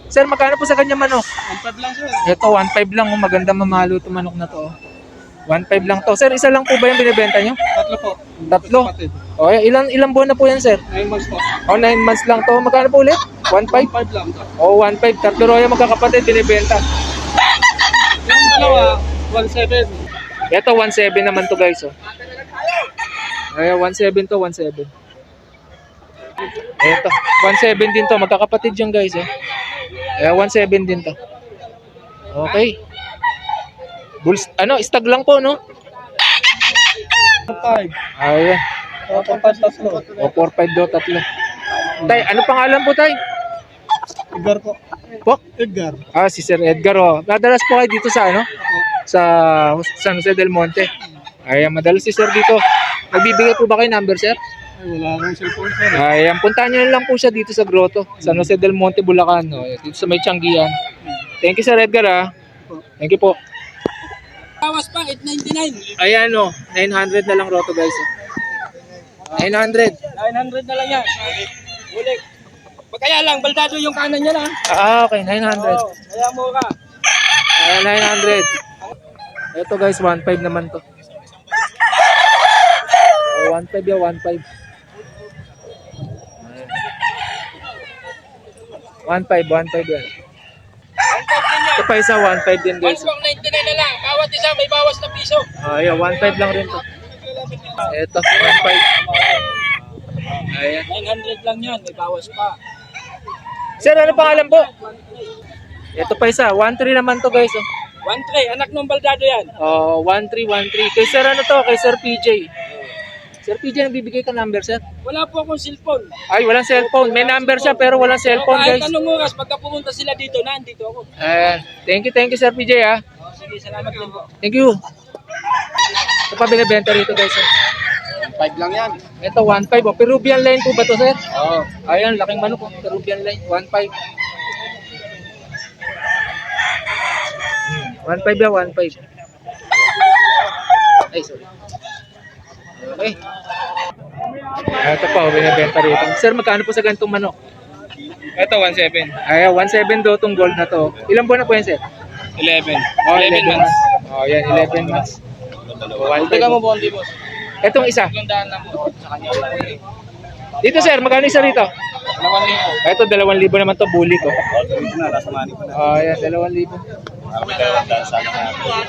Sir, magkano po sa kanya manok? 1.5 lang sir. Ito, 1.5 lang. Maganda mamalo itong manok na to. 1.5 lang to. Sir, isa lang po ba yung binibenta nyo? Tatlo po. Tatlo? Kapatid. O, ilang buwan na po yan, sir? 9 months po. O, 9 months lang to. Magkano po ulit? 1.5? 1.5 lang to. O, 1.5. Tatlo roya magkakapatid, binibenta. Yung dalawa, 1.7. Ito, 1.7 naman to, guys. Oh. Ay, 1.7 to, 1.7. Ito, 1.7 din to. Magkakapatid yan, guys. Oh. Ay, 1.7 din to. Okay. Stag lang po, no? 1.5. Ayan. 4.5 tatlo. O, 4.5 daw, tatlo. Tay, ano pangalan po, tay? Edgar po. Po? Edgar. Si Sir Edgar, oh. Madalas po kayo dito sa, sa San Jose del Monte. Ayan, madalas si Sir dito. Nagbibigay po ba kayo number, Sir? Ay, wala akong cellphone sir. Ayan, puntahan nyo lang po siya dito sa Grotto, San Jose del Monte, Bulacan. Oh. Dito sa may Tianggian. Thank you, Sir Edgar, ah. Thank you po. Bawas pa, 899. Ayan, 900 na lang roto, guys. 900. 900 na lang yan. Ulit. Kaya lang, baldado yung kanan niya na. Okay, 900. Kaya mura. Ayan, 900. Ito, guys, 1.5 naman to. 1.5 yan, 1.5. 1.5 yan. Ito pa isa, 1.5 din, guys. 1.99 na lang. Bawat isa may bawas na piso. Ayan, 1.5 lang rin to. Ito, 1.5. Ayan. 900 lang yan, may bawas pa. Sir, ano pangalan po? Ito pa isa, 1.3 naman to, guys. 1.3, anak ng baldado yan. 1.3. Kay Sir ano to? Kay Sir PJ. Sir PJ, nagbibigay ka number, sir? Wala po akong cellphone. Ay, walang cellphone. May number siya pero walang cellphone, Kahit guys. anong oras, pagka pumunta sila dito, nandito ako. Ayan. Thank you, Sir PJ, ah. Sige, salamat din po. Thank you. Ito pa binibenta rito, guys. 5 lang yan. Ito, 1.5. Oh. Peruvian line po ba to, sir? Oo. Ayan, laking manok. Oh. Peruvian line, 1.5. 1.5 yan, 1.5. Ay, sorry. Okay. Ito pa, binibenta rito. Sir, magkano po sa ganitong manok? Ito, 1.7. Ay, 1.7 daw itong gold na to. Ilang buwan na po yan, sir? 11. Oh, 11 months. Oh, yan, 11 months. Teka mo, Bondi, boss. Itong isa. 300 lang po. Sa kanya lang po. Dito, sir, magkano isa rito? 2,000. Ito, 2,000 naman to, bully ko. Nasa money ko na. Oh, yan, 2,000.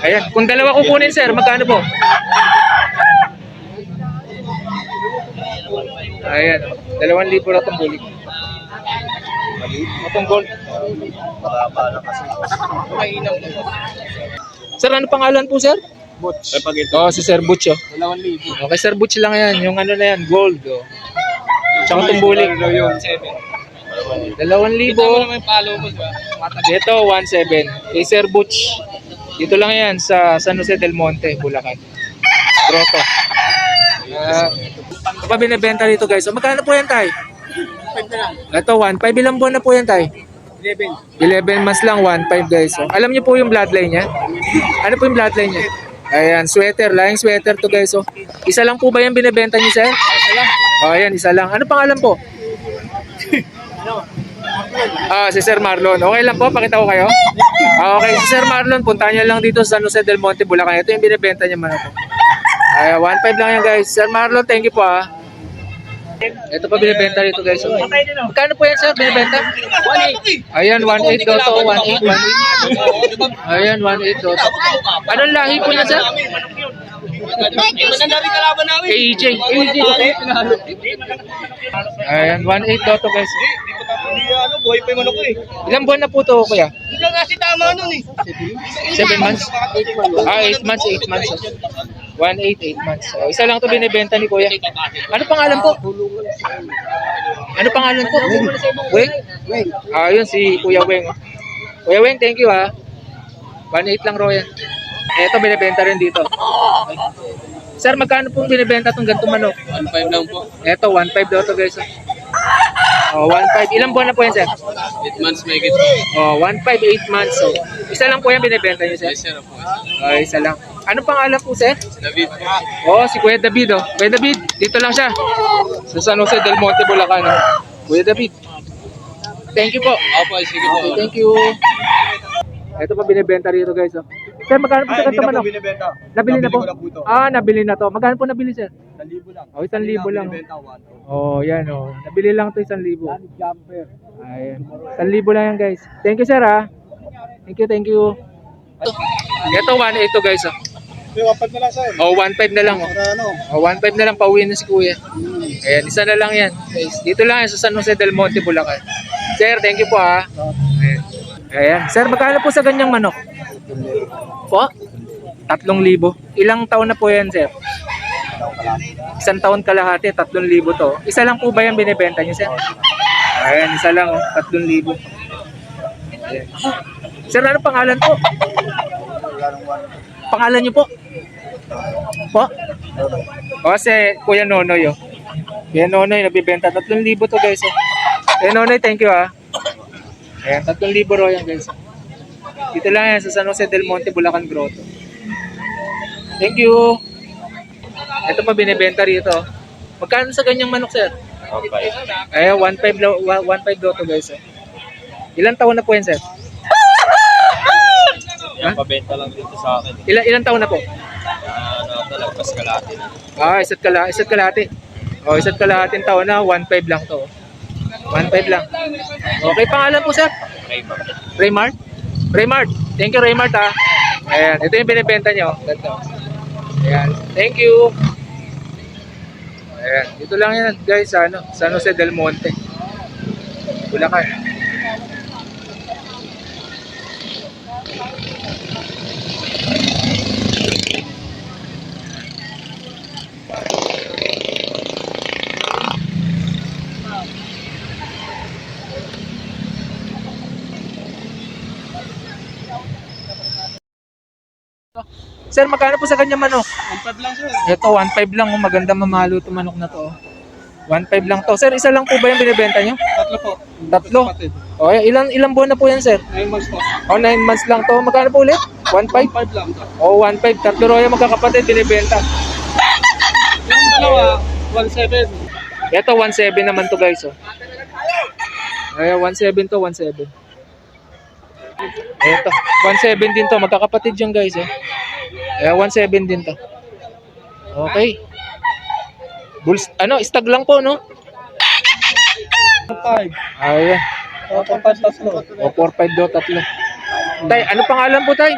Ayan, kung dalawa kukunin, sir, magkano po? Ayan, 2,000 na itong bully ko. Itong gold. Sir, ano pangalan po, sir? Butch. Pag ito, Oh, si Sir Butch, oh. 2,000. Okay, Sir Butch lang yan. Yung ano na yan, gold, oh. Tsaka itong bully. Yung 7. 2,000. naman yung follow mo, diba? Ito, 1.7. Kay Sir Butch. Dito lang yan sa San Jose del Monte, Bulacan. Grotto. Ito pa binibenta dito, guys. So, magkano po yan, tay? 5 na lang. Ito, 1.5. Ilang buwan na po yan, tay? 11. 11 months lang, 1.5, guys. So, alam niyo po yung bloodline niya? Ano po yung bloodline niya? Ayan, sweater. Laing sweater to, guys. So, isa lang po ba yung binibenta niyo, sir? Isa lang. Oh, ayan, isa lang. Ano pangalan po? Si Sir Marlon. Okay lang po, pakita ko kayo. Okay, si Sir Marlon, puntahan niyo lang dito sa San Jose del Monte, Bulacan. Ito yung binibenta niya man ako. 1.5 lang yan, guys. Sir Marlon, thank you po, ah. Ito pa binibenta dito, guys. Magkano po yan, sir? Binibenta? 1.8. Ayan, 1.8 daw to. 1.8, 1.8. Ayan, 1.8 daw to. Anong lahi po niya, sir? Mananari kalaban namin. AJ. Ayan, 1.8 daw to, guys. Buhay pa yung manok ko eh. Ilang buwan na po to, kuya? Hindi lang kasi tama nun eh. 7 months? 8 months, 8 months. 1.8, 8 months. Isa lang to binibenta ni kuya. Ano pangalan po? Ano pangalan po? Weng? Yun si Kuya Weng. Kuya Weng, thank you, ha. 1.8 lang, Royan. Ito, binibenta rin dito. Sir, magkano pong binibenta itong gantong manok? 1.5 lang po. Ito, 1.5 daw to, guys. 1.5. Ilang buwan na po yan, sir? 8 months may git. 1.5, 8 months. So, isa lang po yan binibenta niyo, sir? Yes sir po. Isa lang. Ano pangalan po, sir? David. Si Kuya David, oh. Kuya David, dito lang siya. Sa San Jose del Monte, Bulacan, oh. Kuya David. Thank you po. Opo, sige po. Okay, thank you. Ito pa binibenta rito guys. Oh. Sir, magkano po sa ganito manok? binibenta. Nabili na po? ko na po to. Ah, nabili na to. Magkano po nabili sir? 1,000 lang. Oh, 1,000 lang. Binibenta 1. Oh, yan oh. Nabili lang to 1,000. Jumper. Ayan. 1,000 lang yan guys. Thank you sir ha. Thank you, thank you. Ito 1.8 to guys. Oh. May 1.5 na lang sir. Oh, 1.5 na lang oh. Para ano? Oh, 1.5 na lang pauwi na si kuya. Ayan, isa na lang yan. Guys, dito lang yan sa San Jose del Monte, Bulacan. Sir, thank you po ha. Ayan. Ayan. Sir, magkano po sa ganyang manok? Po? 3,000. Ilang taon na po yan, sir? 1 taon kalahati, 3,000 to. Isa lang po ba yan binibenta niyo, sir? Ayan, isa lang oh, 3,000. Ayan. Sir, ano pangalan po? Pangalan niyo po? Po? O, si Kuya Nonoy oh. Kuya Nonoy, nabibenta 3,000 to guys oh. Kuya Nonoy, thank you ha. Ayan, 3,000 ro yan guys. Dito lang yan sa San Jose del Monte, Bulacan Grotto. Thank you. Ito pa binibenta rito. Magkano sa ganyang manok, sir? 1.5. Ay, 1.5 daw to guys. Ilang taon na po yan, sir? Yan, pabenta lang dito sa akin. Ilang taon na po? Ano talaga, paskalati na. Ah, isa't kalahati. Oh, isa't kalahating taon na, 1.5 lang to. 1.5 lang. Okay, pangalan po, sir? Raymond. Raymart? Raymart. Thank you, Raymart ha. Ayan, ito yung binibenta nyo. Ganito. Ayan, thank you. Ayan, dito lang yan guys sa San Jose del Monte, Bulacan. Sir, magkano po sa kanya manok? 1.5 lang sir. Ito, 1.5 lang. Oh, maganda mamalo itong manok na to. Oh. 1.5 lang to. Sir, isa lang po ba yung binibenta nyo? 3 po. 3? O, ilang buwan na po yan, sir? 9 months po. O, 9 months lang to. Magkano po ulit? 1.5? 1.5 lang to. O, 1.5. 3 roya magkakapatid, binibenta. Yung dalawa, 1.7. Ito, 1.7 naman to guys. Oh. Ay, 1.7 to, 1.7. Ito, 1.7 din to. Magkakapatid yan guys. Oh. Ay, 1.7 din to. Okay. Stag lang po, no? 1.5. Ayan. 4.5 tatlo. O, 4.5 daw, 3. Tay, ano pangalan po, tay?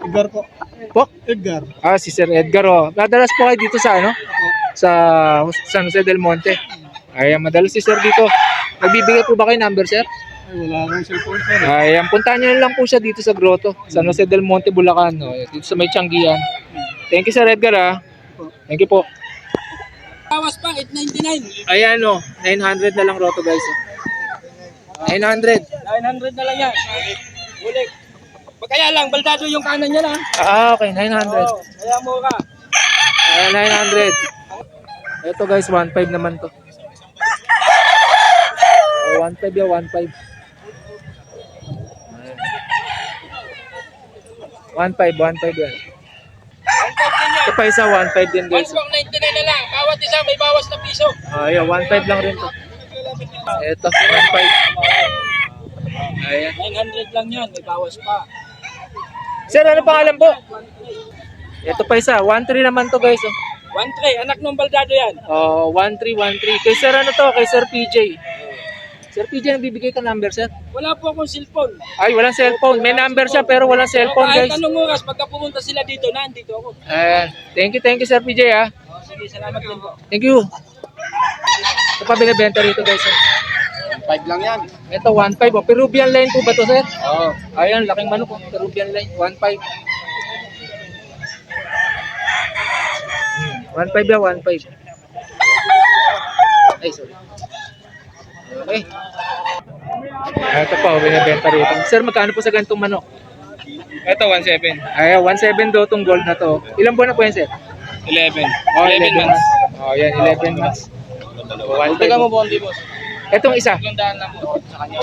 Edgar po. Po? Edgar. Ah, si Sir Edgar, oh. Madalas po kayo dito sa, sa San Jose del Monte. Ayan, madalas si Sir dito. Nagbibigay po ba kayo number, sir? Ay, wala akong cellphone sir. Ayan, puntahan nyo lang po siya dito sa Grotto, San Jose del Monte, Bulacan. Oh. Dito sa may Tianggian. Thank you, Sir Edgar, ha. Thank you po. Bawas pa, 899. Ayan, 900 na lang roto, guys. 900. 900 na lang yan. Ulit. Kaya lang, baldado yung kanan niya na. Ah, okay, 900. Oo, kaya mura. Ayan, 900. Ito, guys, 1.5 naman to. Oh, 1.5 yan, 1.5. 1.5 yan. Ito pa isa, 1.5 din, guys. 1.99 na lang. Bawat isa may bawas na piso. Ayan, 1.5 lang rin to. Ito, 1.5. Ayan. 900 lang yan, may bawas pa. Sir, ano pangalan po? Ito pa isa, 1.3 naman to, guys. 1.3, anak ng baldado yan. Oh, 1.3. Kay Sir ano to? Kay Sir PJ. Sir PJ, nagbibigay ka number, sir? Wala po akong cellphone. Ay, walang cellphone. May number siya pero walang cellphone, Kahit guys. anong oras, pagka pumunta sila dito, nandito ako. Ayan. Thank you, Sir PJ, ha. Sige, salamat din po. Thank you. Ito pa binibenta rito, guys. 5 lang yan. Ito, 1.5. Oh. Peruvian line po ba to, sir? Oo. Ayan, laking manok. Oh. Peruvian line, 1.5. 1.5 yan, 1.5. Ay, sorry. Okay. Ito pa, binibenta rito. Sir, magkano po sa ganitong manok? Ito, 1.7. Ay, 1.7 daw itong gold na to. Ilang buwan na po yan, sir? 11. Oh, 11 months. Oh, yan, 11 months. Teka mo, Bondi, boss. Itong isa. 200 lang po. Sa kanya.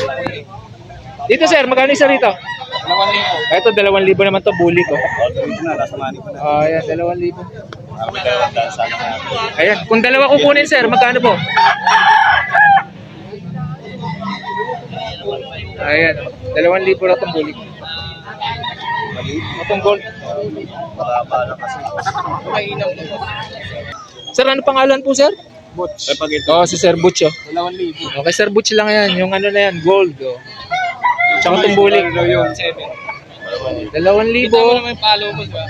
Dito, sir, magkano isa rito? 2,000. Ito, 2,000 naman to, bully ko. Nasa money ko na. Oh, yan, 2,000. May 200 sana. Ayan, kung dalawa kukunin, sir, magkano po? Ayan, 2,000 na itong bulik. Itong gold. Sir, ano pangalan po, sir? Butch. Pag ito. Oh, si Sir Butch, oh. 2,000. Okay, Sir Butch lang yan. Yung ano na yan, gold, oh. Tsaka itong bulik. Yung 7. 2,000. naman yung follow mo, diba?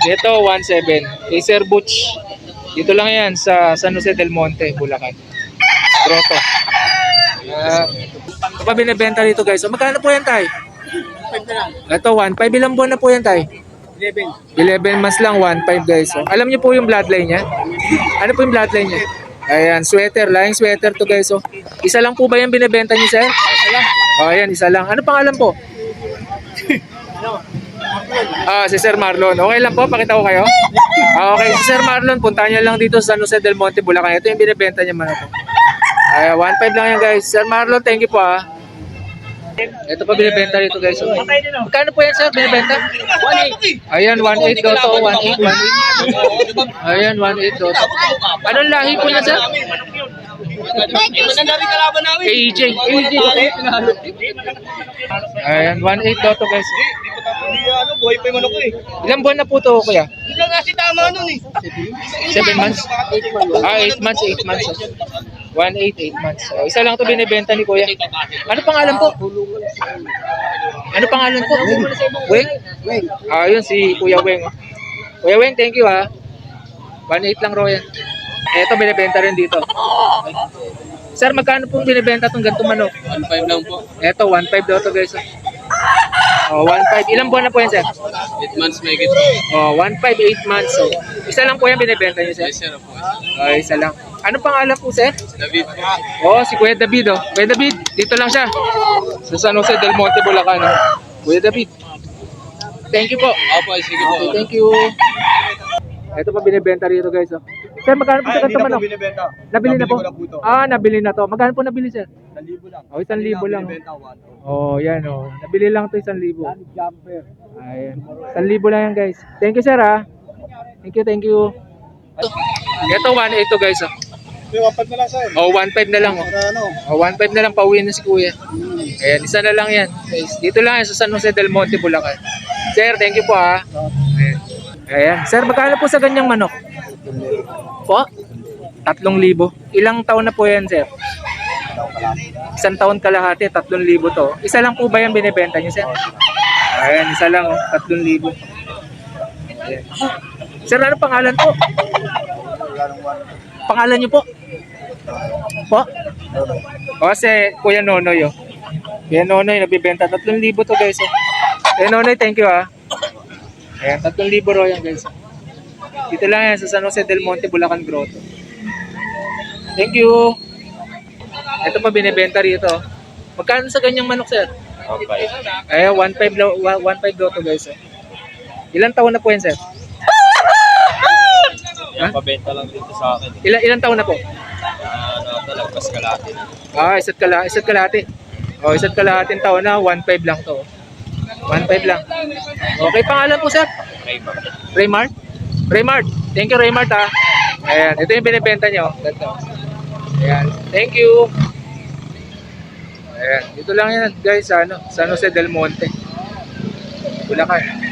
Ito, 1,700. Kay Sir Butch. Dito lang yan sa San Jose del Monte, Bulacan. Grotto. Ito pa binibenta dito, guys. So, magkano po yan, tay? 5 na lang. Ito, 1,500. Ilang buwan na po yan, tay? 11. 11 months lang, 1,500, guys. So, alam niyo po yung bloodline niya? Ano po yung bloodline niya? Ayan, sweater. Laing sweater to, guys. So, isa lang po ba yung binibenta niyo, sir? Isa lang. Oh, ayan, isa lang. Ano pangalan po? Si Sir Marlon. Okay lang po, pakita ko kayo. Okay, si Sir Marlon, puntahan niyo lang dito sa San Jose del Monte, Bulacan. Ito yung binibenta niya man ako. 1,500 lang yan, guys. Sir Marlon, thank you po, ah. Ito pa binibenta dito, guys. So, magkano po yan, sir? Binibenta? 1.8. Ayan, 1,800 daw to. 1,800, 1,800. Ayan, 1,800 daw to. Anong lahi po niya, sir? Maganda rin kalaban namin. KJ. Ayan, 1,800 daw to, guys. Buhay pa yung manok ko eh. Ilang buwan na po to, kuya? Hindi lang kasi tama nun eh. 7 months? 8 months, 8 months. 1,800, 8 months. Isa lang to binibenta ni kuya. Ano pangalan po? Ano pangalan po? Weng? Yun si Kuya Weng. Kuya Weng, thank you, ha. 1,800 lang, Royan. Ito, binibenta rin dito. Sir, magkano pong binibenta itong gantong manok? 1.5 lang po. Ito, 1,500 daw to, guys. 1,500. Ilang buwan na po yan, sir? 8 months may get. 1,500, 8 months. So, isa lang po yan binibenta niyo, sir? Yes, sir po. Isa lang. Ano pangalan po, sir? David po. Si Kuya David, oh. Kuya David, dito lang siya. Sa San Jose del Monte, Bulacan, oh. Kuya David. Thank you po. Opo, sige po. Okay, thank you. Ito pa binibenta rito, guys, oh. Sir, magkano po sa ganito manok? binibenta. Nabili na po? Ko na po to. Nabili na to. Magkano po nabili, sir? 1,000 lang. 1,000 lang. Binibenta 1. Yan, oh. Nabili lang to 1,000. Jumper. Ayan. 1,000 lang yan, guys. Thank you, sir, ha. Thank you. Ito, 1,800 to, guys, oh. 1.5 na lang sir. 1,500 na lang, oh. Para ano? 1,500 na lang, pauwi na si kuya. Ayan, isa na lang yan. Guys, dito lang yan sa San Jose del Monte, Bulacan. Sir, thank you po, ha. Ayan. Sir, magkano po sa ganyang manok? Po? 3,000. Ilang taon na po yan, sir? 1 taon kalahati, 3,000 to. Isa lang po ba yan binibenta niyo, sir? Ayan, isa lang, oh. 3,000. Ayan. Sir, ano pangalan po? Pangalan niyo po? Po? Si Kuya Nonoy, oh. Kuya Nonoy, nabibenta. 3,000 to, guys, oh. Kuya Nonoy, thank you, ha. Ayan, 3,000 ro yan, guys. Dito lang yan sa San Jose del Monte, Bulacan Grotto. Thank you. Ito pa binibenta rito. Magkano sa ganyang manok, sir? 1.5. Ayan, 1,500 daw to, guys, oh. Ilang taon na po yan, sir? Yan, pabenta lang dito sa akin. Ilang taon na po? Talagpas kalahati na. Isa't kalahati. Isa't kalahating taon na, 1,500 lang to. 1,500 lang. Okay, pangalan po, sir? Raymart? Raymart. Thank you, Raymart, ha. Ayan, ito yung binibenta nyo. Ganito. Ayan, thank you. Ayan, dito lang yan, guys, sa San Jose del Monte, Bulacan.